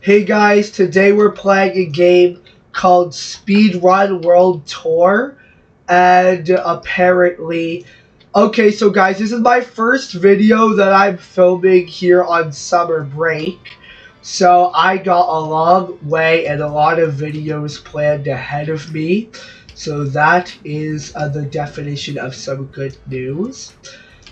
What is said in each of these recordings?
Hey guys, today we're playing a game called Speedrun World Tour, and apparently, okay, so guys, this is my first video that I'm filming here on summer break, so I got a long way and a lot of videos planned ahead of me, so that is the definition of some good news.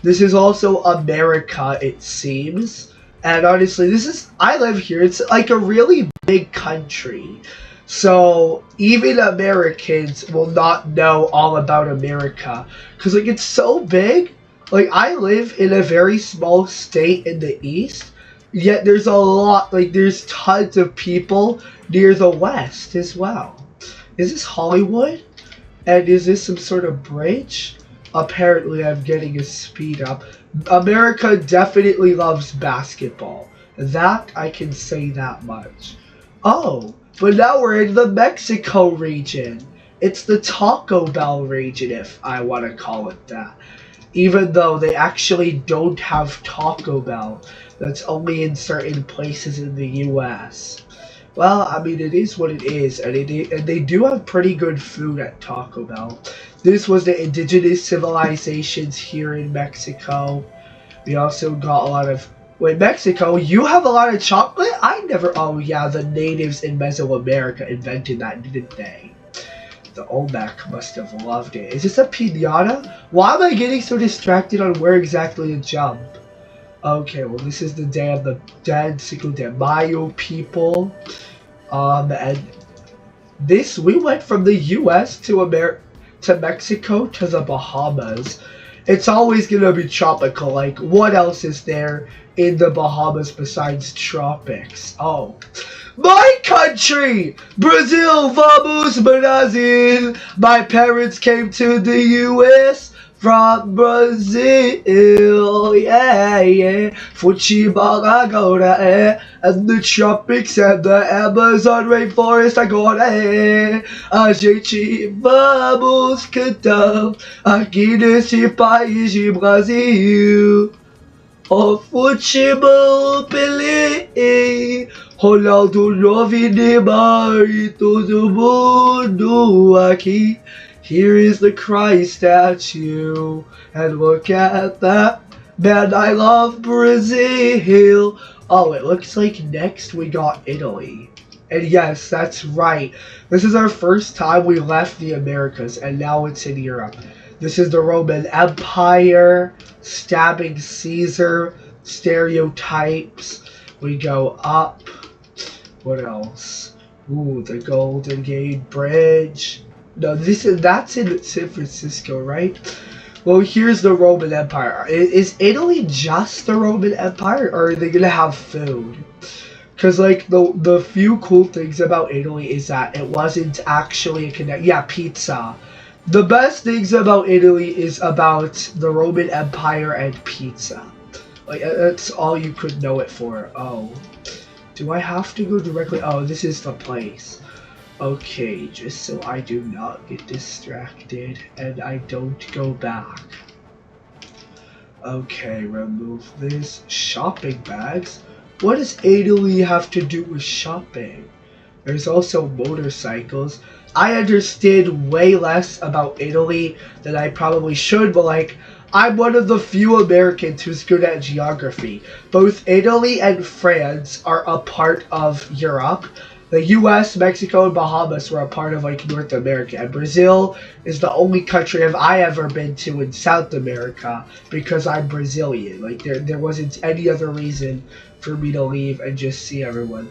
This is also America, it seems. And honestly, I live here. It's like a really big country. So even Americans will not know all about America. Because, like, it's so big. Like, I live in a very small state in the east. Yet there's a lot, like, there's tons of people near the west as well. Is this Hollywood? And is this some sort of bridge? Apparently, I'm getting a speed up. America definitely loves basketball. That, I can say that much. Oh, but now we're in the Mexico region. It's the Taco Bell region, if I want to call it that. Even though they actually don't have Taco Bell. That's only in certain places in the US. Well, I mean, it is what it is, and they do have pretty good food at Taco Bell. This was the indigenous civilizations here in Mexico. We also got a lot of... Wait, Mexico, you have a lot of chocolate? I never... Oh, yeah, the natives in Mesoamerica invented that, didn't they? The Olmec must have loved it. Is this a piñata? Why am I getting so distracted on where exactly to jump? Okay, well, this is the day of the dead, Cinco de Mayo people. And this, we went from the US to Mexico to the Bahamas. It's always gonna be tropical. Like, what else is there in the Bahamas besides tropics? Oh, my country! Brazil! Vamos, Brazil! My parents came to the US from Brazil, yeah, yeah. Futebol agora, eh. And the tropics and the Amazon rainforest agora, eh. A gente vamos cantar aqui nesse país de Brasil. O futebol Pelé, Ronaldo, Neymar e todo mundo aqui. Here is the Christ statue, and look at that, man, I love Brazil. Oh, it looks like next we got Italy. And yes, that's right, this is our first time we left the Americas, and now it's in Europe. This is the Roman Empire, stabbing Caesar, stereotypes. We go up. What else? Ooh, the Golden Gate Bridge. No, that's in San Francisco, right? Well, here's the Roman Empire. Is Italy just the Roman Empire, or are they gonna have food? Because, like, the few cool things about Italy is that it wasn't actually a yeah, pizza. The best things about Italy is about the Roman Empire and pizza. Like, that's all you could know it for. Oh, do I have to go directly? Oh, this is the place. Okay, just so I do not get distracted and I don't go back. Okay, remove this. Shopping bags? What does Italy have to do with shopping? There's also motorcycles. I understand way less about Italy than I probably should, but like, I'm one of the few Americans who's good at geography. Both Italy and France are a part of Europe. The US, Mexico, and Bahamas were a part of, like, North America. And Brazil is the only country I ever been to in South America because I'm Brazilian. Like, there wasn't any other reason for me to leave and just see everyone.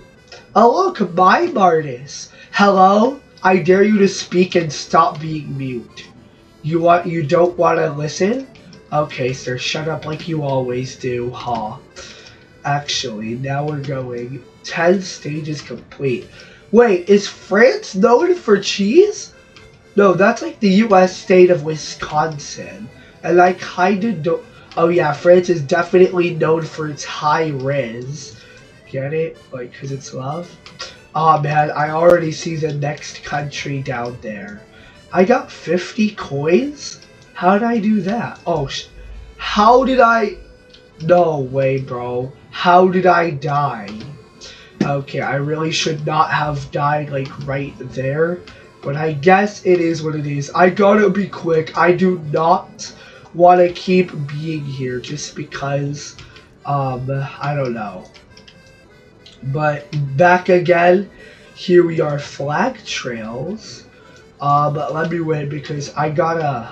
Oh, look, mime artist. Hello? I dare you to speak and stop being mute. You don't want to listen? Okay, sir, shut up like you always do, huh? Actually, now we're going 10 stages complete. Wait, is France known for cheese? No, that's like the US state of Wisconsin. And I kinda don't... Oh yeah, France is definitely known for its high res. Get it? Like, cause it's love? Oh man, I already see the next country down there. I got 50 coins? How did I do that? Oh, how did I... No way, bro. How did I die? Okay, I really should not have died like right there, but I guess it is what it is. I gotta be quick. I do not want to keep being here just because, I don't know. But back again, here we are, flag trails. But let me win because I gotta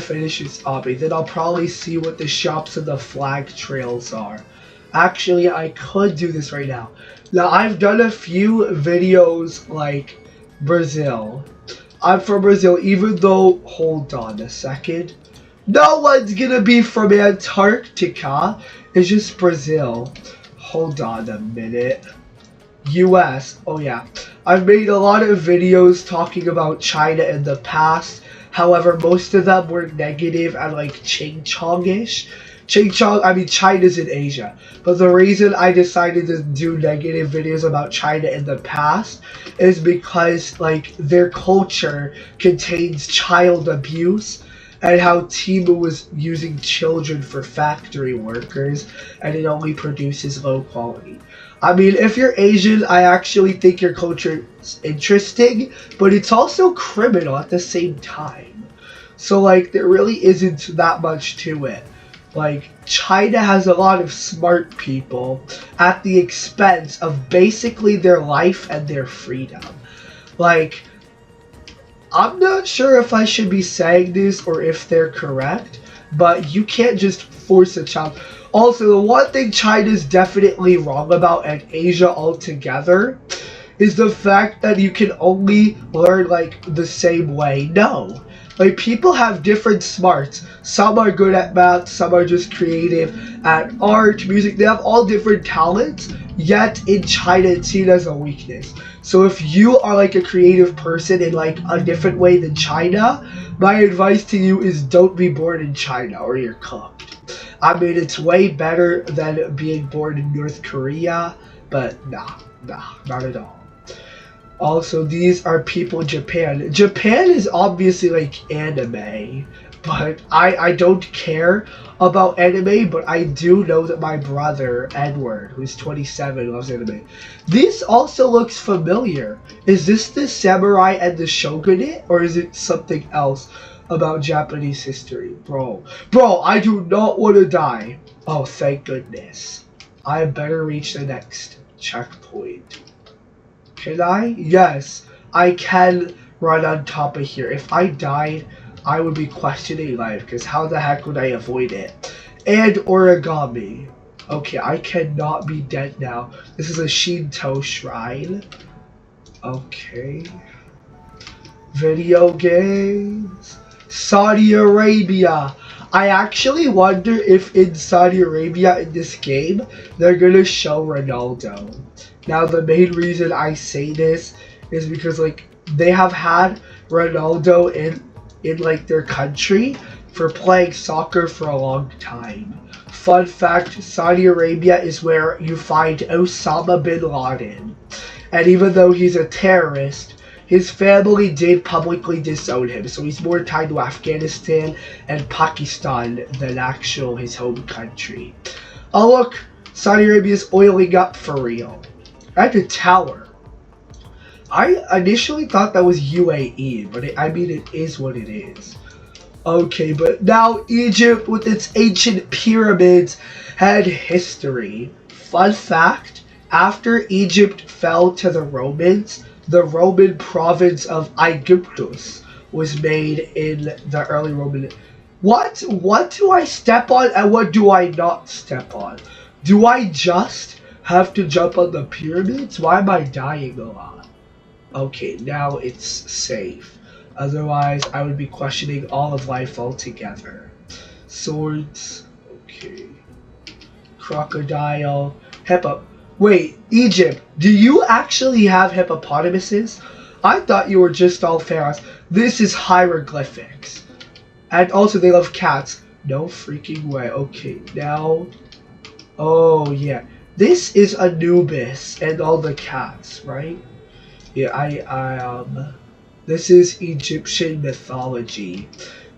finish this obby. Then I'll probably see what the shops of the flag trails are. Actually, I could do this right now. Now, I've done a few videos like Brazil. I'm from Brazil, even though, hold on a second. No one's gonna be from Antarctica. It's just Brazil. Hold on a minute. US. Oh yeah. I've made a lot of videos talking about China in the past. However, most of them were negative and like Ching-Chong-ish. China's in Asia. But the reason I decided to do negative videos about China in the past is because like their culture contains child abuse and how Timu was using children for factory workers and it only produces low quality. I mean, if you're Asian, I actually think your culture is interesting, but it's also criminal at the same time. So like there really isn't that much to it. Like, China has a lot of smart people at the expense of basically their life and their freedom. Like, I'm not sure if I should be saying this or if they're correct, but you can't just force a child. Also, the one thing China's definitely wrong about and Asia altogether is the fact that you can only learn like the same way. No. Like, people have different smarts. Some are good at math, some are just creative at art, music. They have all different talents, yet in China it's seen as a weakness. So if you are like a creative person in like a different way than China, my advice to you is don't be born in China or you're cooked. I mean, it's way better than being born in North Korea, but nah, not at all. Also, these are people in Japan. Japan is obviously like anime, but I don't care about anime, but I do know that my brother, Edward, who's 27, loves anime. This also looks familiar. Is this the samurai and the shogunate, or is it something else about Japanese history? Bro, I do not want to die. Oh, thank goodness. I better reach the next checkpoint. Can I? Yes, I can run on top of here. If I died, I would be questioning life, because how the heck would I avoid it? And origami. Okay, I cannot be dead now. This is a Shinto shrine. Okay. Video games. Saudi Arabia. I actually wonder if in Saudi Arabia in this game, they're gonna show Ronaldo. Now, the main reason I say this is because, like, they have had Ronaldo in like, their country for playing soccer for a long time. Fun fact, Saudi Arabia is where you find Osama bin Laden. And even though he's a terrorist, his family did publicly disown him, so he's more tied to Afghanistan and Pakistan than actual his home country. Oh look, Saudi Arabia's oiling up for real. At the tower. I initially thought that was UAE, but it is what it is. Okay, but now Egypt with its ancient pyramids had history. Fun fact, after Egypt fell to the Romans, the Roman province of Aegyptus was made in the early Roman... What do I step on and what do I not step on? Do I just have to jump on the pyramids? Why am I dying a lot? Okay, now it's safe. Otherwise, I would be questioning all of life altogether. Swords. Okay. Crocodile. Hippo. Wait, Egypt, do you actually have hippopotamuses? I thought you were just all pharaohs. This is hieroglyphics. And also, they love cats. No freaking way. Okay, now... Oh, yeah. This is Anubis and all the cats, right? Yeah, this is Egyptian mythology.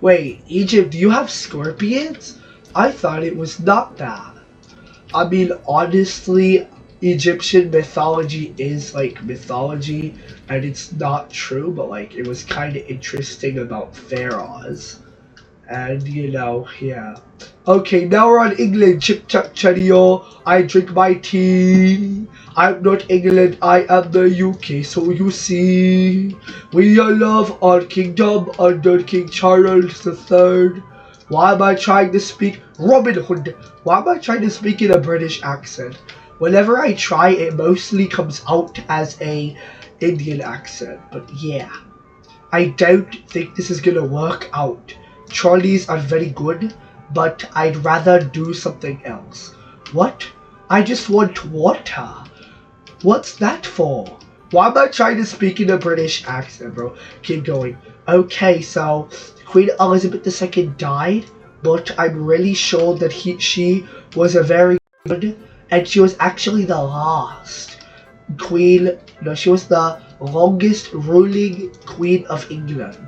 Wait, Egypt, do you have scorpions? I thought it was not that. I mean, honestly, Egyptian mythology is like mythology, and it's not true, but like it was kind of interesting about pharaohs. And yeah. Okay, now we're on England. Chip chap cheerio. I drink my tea. I'm not England, I am the UK. So you see, we all love our kingdom under King Charles III. Why am I trying to speak Robin Hood? Why am I trying to speak in a British accent? Whenever I try, it mostly comes out as a Indian accent. But yeah, I don't think this is gonna work out. Charlies are very good, but I'd rather do something else. What? I just want water. What's that for? Why am I trying to speak in a British accent, bro? Keep going. Okay, so Queen Elizabeth II died, but I'm really sure that she was a very good, and she was actually the last queen. No, she was the longest ruling queen of England.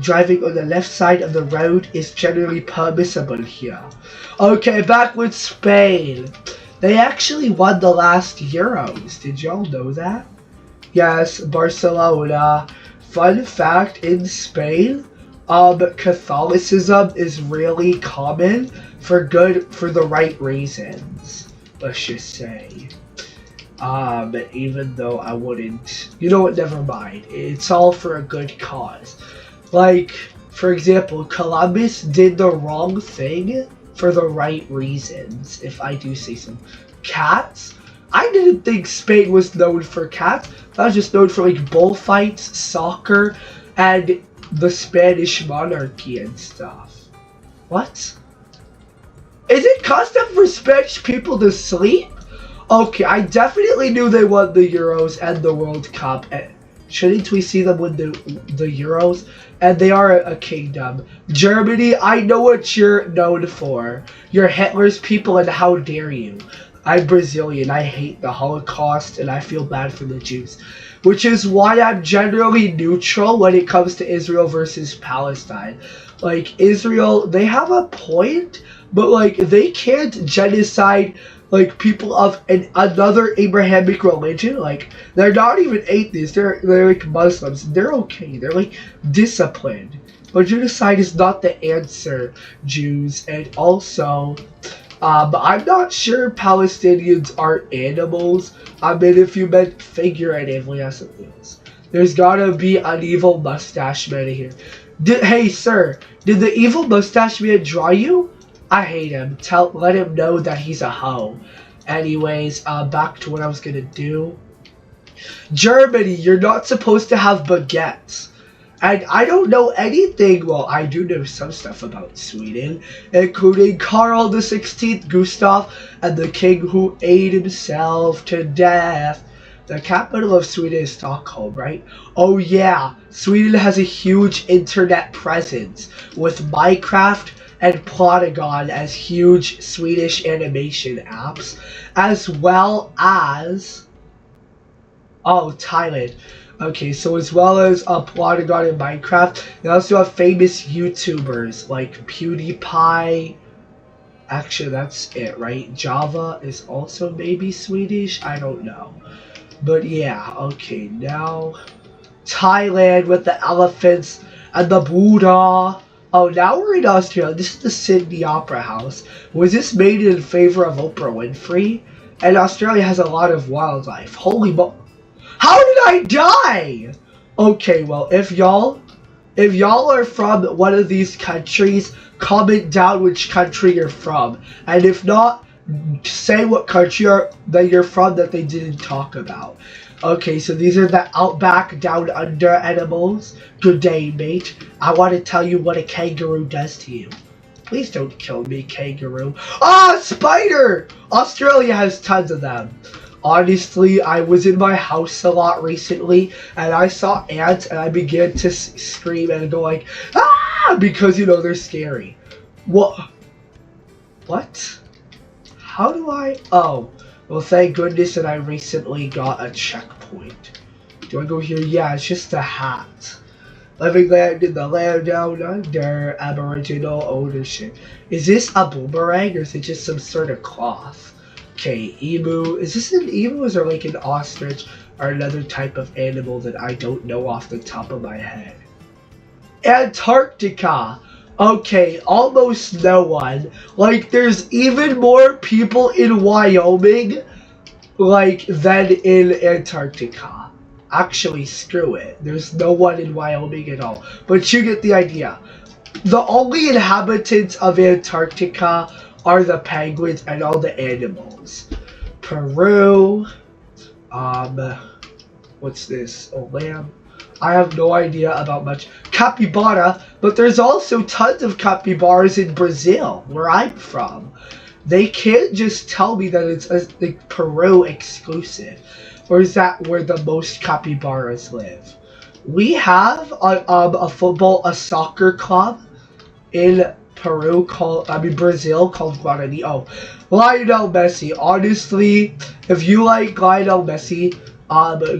Driving on the left side of the road is generally permissible here. Okay, back with Spain. They actually won the last Euros. Did y'all know that? Yes, Barcelona. Fun fact, in Spain, Catholicism is really common for the right reasons. Let's just say. Even though I wouldn't, you know what, never mind. It's all for a good cause. Like, for example, Columbus did the wrong thing for the right reasons, if I do say so. Cats? I didn't think Spain was known for cats. That was just known for like bullfights, soccer, and the Spanish monarchy and stuff. What? Is it custom for Spanish people to sleep? Okay, I definitely knew they won the Euros and the World Cup. Shouldn't we see them win the Euros? And they are a kingdom. Germany, I know what you're known for. You're Hitler's people, and how dare you. I'm Brazilian. I hate the Holocaust, and I feel bad for the Jews. Which is why I'm generally neutral when it comes to Israel versus Palestine. Like, Israel, they have a point, but like, they can't genocide like people of another Abrahamic religion. Like, they're not even atheists, they're like Muslims. They're okay, they're like disciplined. But genocide is not the answer, Jews. And also, I'm not sure Palestinians are animals. I mean, if you meant figuratively, as something else. There's gotta be an evil mustache man here. Hey sir, did the evil mustache man draw you? I hate him. Let him know that he's a hoe. Anyways, back to what I was gonna do. Germany, you're not supposed to have baguettes. And I don't know anything, well, I do know some stuff about Sweden, including Karl the 16th Gustav and the king who ate himself to death. The capital of Sweden is Stockholm, right? Oh yeah, Sweden has a huge internet presence with Minecraft and Polygon as huge Swedish animation apps, as well as, oh, Thailand. Okay, so as well as Polygon and Minecraft, they also have famous YouTubers like PewDiePie. Actually, that's it, right? Java is also maybe Swedish, I don't know. But yeah, okay, now Thailand with the elephants and the Buddha. Oh, now we're in Australia. This is the Sydney Opera House. Was this made in favor of Oprah Winfrey? And Australia has a lot of wildlife. Holy mo- How did I die? Okay, well, if y'all are from one of these countries, comment down which country you're from. And if not, say what country that you're from that they didn't talk about. Okay, so these are the outback down under animals. Good day, mate. I want to tell you what a kangaroo does to you. Please don't kill me, kangaroo. Ah, spider! Australia has tons of them. Honestly, I was in my house a lot recently, and I saw ants, and I began to scream and go like, ah! Because, you know, they're scary. What? What? How do I? Oh, well, thank goodness that I recently got a checkpoint. Do I go here? Yeah, it's just a hat. Living land in the land down under, Aboriginal ownership. Is this a boomerang or is it just some sort of cloth? Okay, emu. Is this an emu? Is there like an ostrich or another type of animal that I don't know off the top of my head? Antarctica. Okay, almost no one. Like, there's even more people in Wyoming, like, than in Antarctica. Actually, screw it. There's no one in Wyoming at all. But you get the idea. The only inhabitants of Antarctica are the penguins and all the animals. Peru. What's this? A lamb. I have no idea about much. Capybara, but there's also tons of capybaras in Brazil, where I'm from. They can't just tell me that it's a Peru exclusive. Or is that where the most capybaras live? We have a soccer club in Brazil called Guarani. Oh, Lionel Messi. Honestly, if you like Lionel Messi,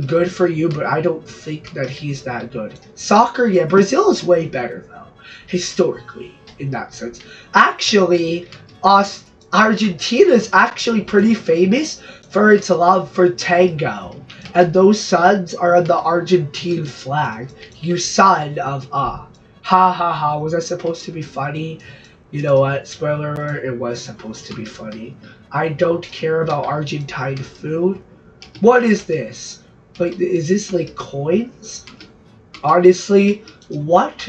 good for you, but I don't think that he's that good. Soccer, yeah, Brazil is way better though, historically, in that sense. Actually, Argentina is actually pretty famous for its love for tango, and those suns are on the Argentine flag. You son of a. Ha ha ha, was that supposed to be funny? You know what, spoiler alert, it was supposed to be funny. I don't care about Argentine food. What is this? Like, is this like coins? Honestly, what?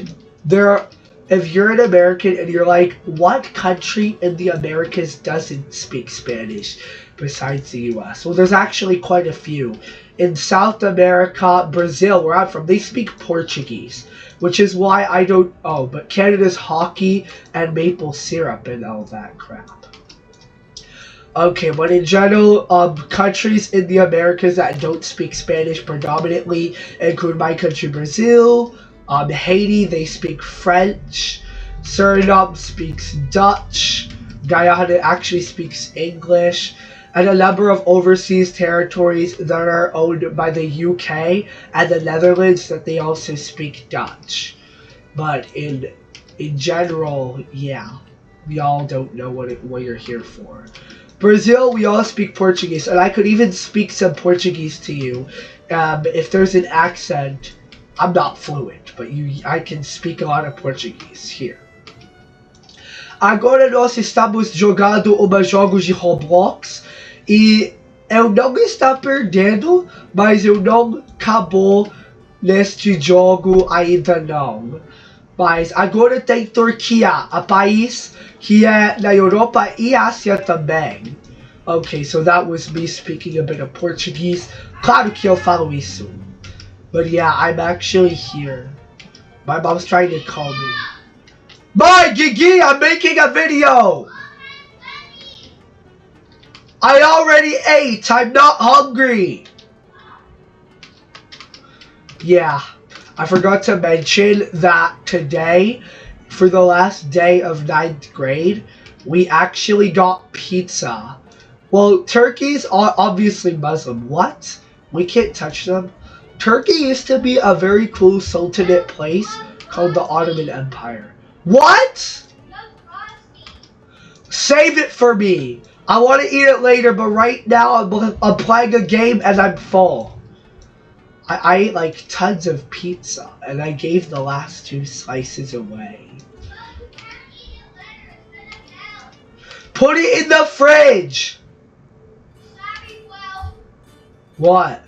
If you're an American and you're like, what country in the Americas doesn't speak Spanish besides the US? Well, there's actually quite a few. In South America, Brazil, where I'm from, they speak Portuguese, which is why I don't. Oh, but Canada's hockey and maple syrup and all that crap. Okay, but in general, countries in the Americas that don't speak Spanish predominantly include my country, Brazil, Haiti, they speak French, Suriname speaks Dutch, Guyana actually speaks English, and a number of overseas territories that are owned by the UK and the Netherlands that they also speak Dutch. But in general, yeah, we all don't know what you're here for. Brazil, we all speak Portuguese, and I could even speak some Portuguese to you. If there's an accent, I'm not fluent, but I can speak a lot of Portuguese here. Agora nós estamos jogando jogos de Roblox, e eu não estou perdendo, mas eu não acabou neste jogo ainda não. Mas agora tem Turquia, a país que é na Europa e Ásia também. Okay, so that was me speaking a bit of Portuguese. Claro que eu falo isso. But yeah, I'm actually here. My mom's trying to call me. Bye, Gigi! I'm making a video! I already ate! I'm not hungry! Yeah. I forgot to mention that today, for the last day of 9th grade, we actually got pizza. Well, Turkey's obviously Muslim. What? We can't touch them? Turkey used to be a very cool sultanate place called the Ottoman Empire. What? Save it for me. I want to eat it later, but right now I'm playing a game and I'm full. I ate like tons of pizza, and I gave the last 2 slices away. Put it in the fridge! What?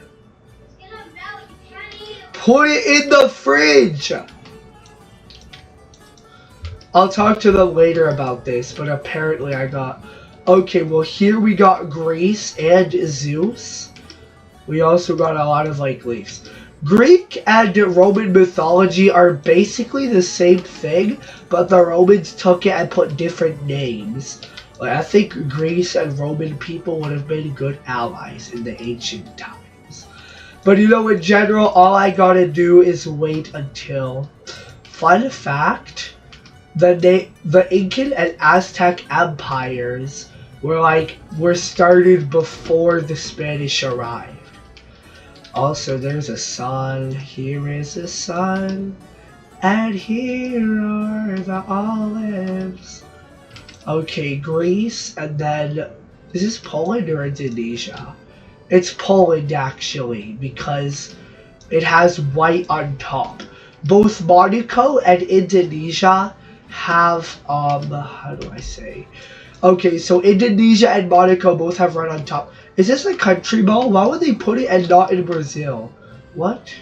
Put it in the fridge! I'll talk to them later about this, but apparently I got... Okay, well here we got Greece and Zeus. We also got a lot of like leaves. Greek and Roman mythology are basically the same thing, but the Romans took it and put different names. Like, I think Greece and Roman people would have been good allies in the ancient times. But you know, in general, all I gotta do is wait until... Fun fact, the Incan and Aztec empires were started before the Spanish arrived. Also, there's a sun, here is the sun, and here are the olives. Okay, Greece, and then Is this Poland or Indonesia? It's Poland actually, because it has white on top. Both Monaco and Indonesia have how do I say? Okay, so Indonesia and Monaco both have red on top. Is this a country mall? Why would they put it and not in Brazil? What?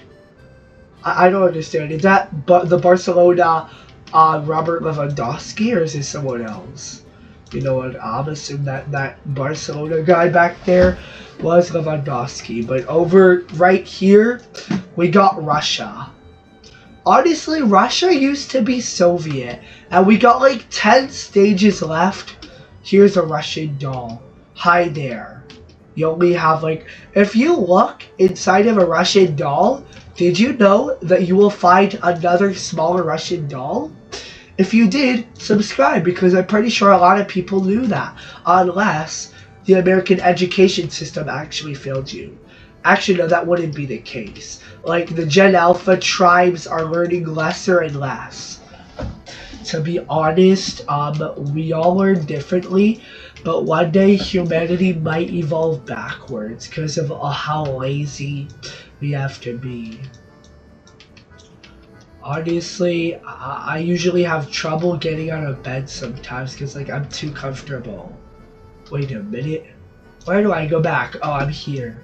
I don't understand. Is that the Barcelona Robert Lewandowski, or is it someone else? You know what? I'm assuming that Barcelona guy back there was Lewandowski. But over right here, we got Russia. Honestly, Russia used to be Soviet, and we got like 10 stages left. Here's a Russian doll. Hi there. You only have like, if you look inside of a Russian doll, did you know that you will find another smaller Russian doll? If you did, subscribe, because I'm pretty sure a lot of people knew that, unless the American education system actually failed you. Actually, no, that wouldn't be the case. Like, the Gen Alpha tribes are learning lesser and less. To be honest, we all learn differently, but one day humanity might evolve backwards because of how lazy we have to be. Honestly, I usually have trouble getting out of bed sometimes because like I'm too comfortable. Wait a minute. Where do I go back? Oh, I'm here.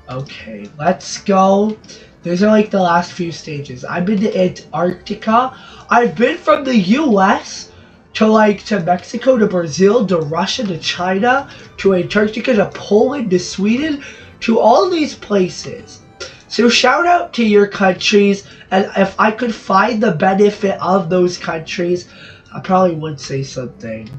Okay, let's go. These are like the last few stages. I've been to Antarctica. I've been from the US to Mexico, to Brazil, to Russia, to China, to Antarctica, to Poland, to Sweden, to all these places. So shout out to your countries, and if I could find the benefit of those countries, I probably would say something.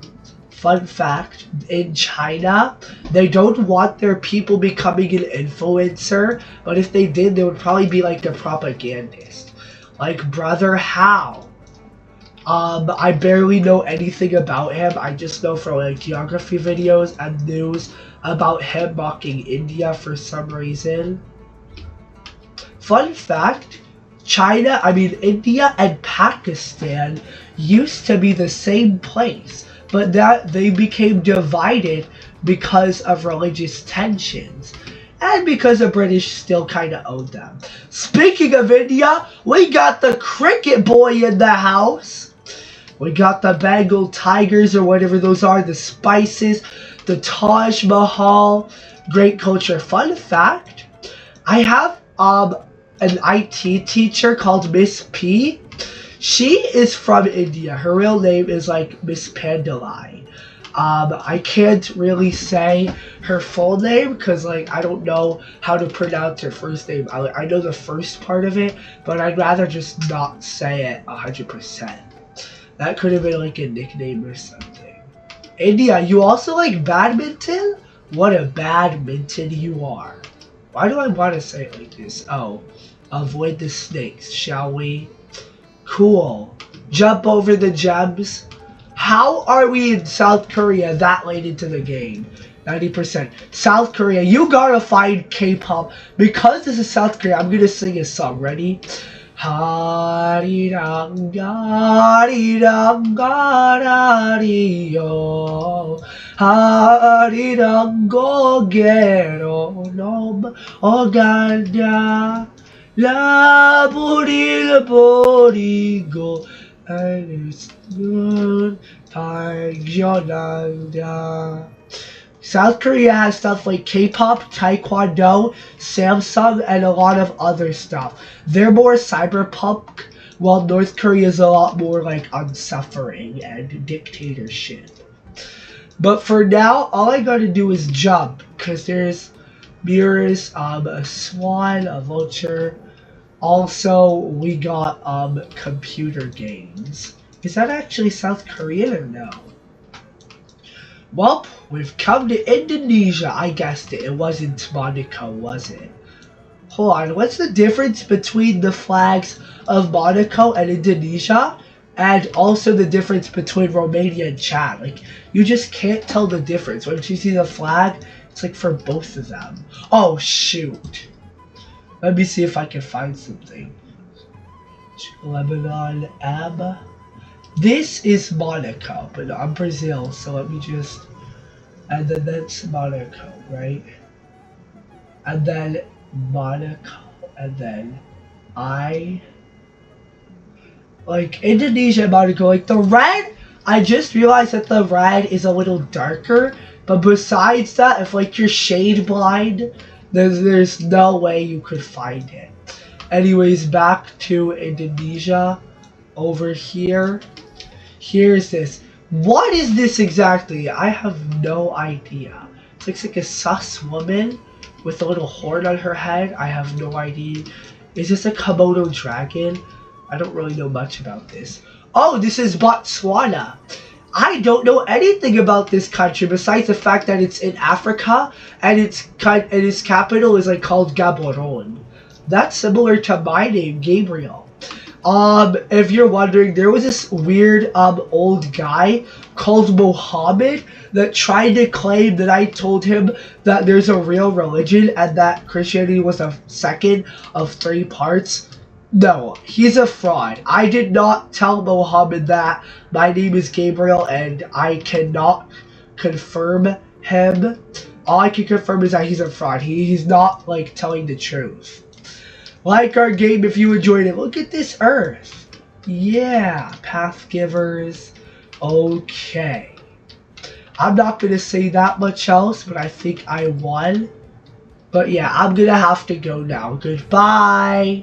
Fun fact, in China, they don't want their people becoming an influencer, but if they did, they would probably be like the propagandist. Like Brother How. I barely know anything about him. I just know from like geography videos and news about him mocking India for some reason. Fun fact, India and Pakistan used to be the same place, but that they became divided because of religious tensions. And because the British still kind of owed them. Speaking of India, we got the cricket boy in the house. We got the Bengal tigers, or whatever those are, the spices, the Taj Mahal, great culture. Fun fact, I have an IT teacher called Miss P. She is from India. Her real name is like Miss Pandalai. I can't really say her full name because like I don't know how to pronounce her first name. I know the first part of it, but I'd rather just not say it 100%. That could have been like a nickname or something. India, you also like badminton? What a badminton you are. Why do I want to say it like this? Oh, avoid the snakes, shall we? Cool. Jump over the gems. How are we in South Korea that late into the game? 90%. South Korea, you gotta find K-pop. Because this is South Korea, I'm gonna sing a song. Ready? Harirang garirang garariyo Harirang gogero nom oganda La buril borigo and South Korea has stuff like K-pop, Taekwondo, Samsung, and a lot of other stuff. They're more cyberpunk, while North Korea is a lot more like unsuffering and dictatorship. But for now, all I gotta do is jump, because there's mirrors, a swan, a vulture. Also, we got computer games. Is that actually South Korean or no? Well, we've come to Indonesia. I guessed it. It wasn't Monaco, was it? Hold on. What's the difference between the flags of Monaco and Indonesia? And also the difference between Romania and Chad. Like, you just can't tell the difference. Once you see the flag, it's like for both of them. Oh, shoot. Let me see if I can find something. Lebanon, Ab. This is Monaco, but I'm Brazil, so let me just and then that's Monaco, right? And then Monaco, and then I like Indonesia and Monaco. Like the red, I just realized that the red is a little darker. But besides that, if like you're shade blind, there's no way you could find it. Anyways, back to Indonesia. Over here, here's this. What is this exactly? I have no idea. It looks like a sus woman with a little horn on her head. I have no idea. Is this a Komodo dragon? I don't really know much about this. Oh, this is Botswana. I don't know anything about this country besides the fact that it's in Africa and its capital is like called Gaborone. That's similar to my name, Gabriel. If you're wondering, there was this weird old guy called Mohammed that tried to claim that I told him that there's a real religion and that Christianity was a second of 3 parts. No, he's a fraud. I did not tell Mohammed that. My name is Gabriel and I cannot confirm him. All I can confirm is that he's a fraud. He's not like telling the truth. Like our game if you enjoyed it. Look at this earth. Yeah, path givers. Okay. I'm not going to say that much else, but I think I won. But yeah, I'm going to have to go now. Goodbye.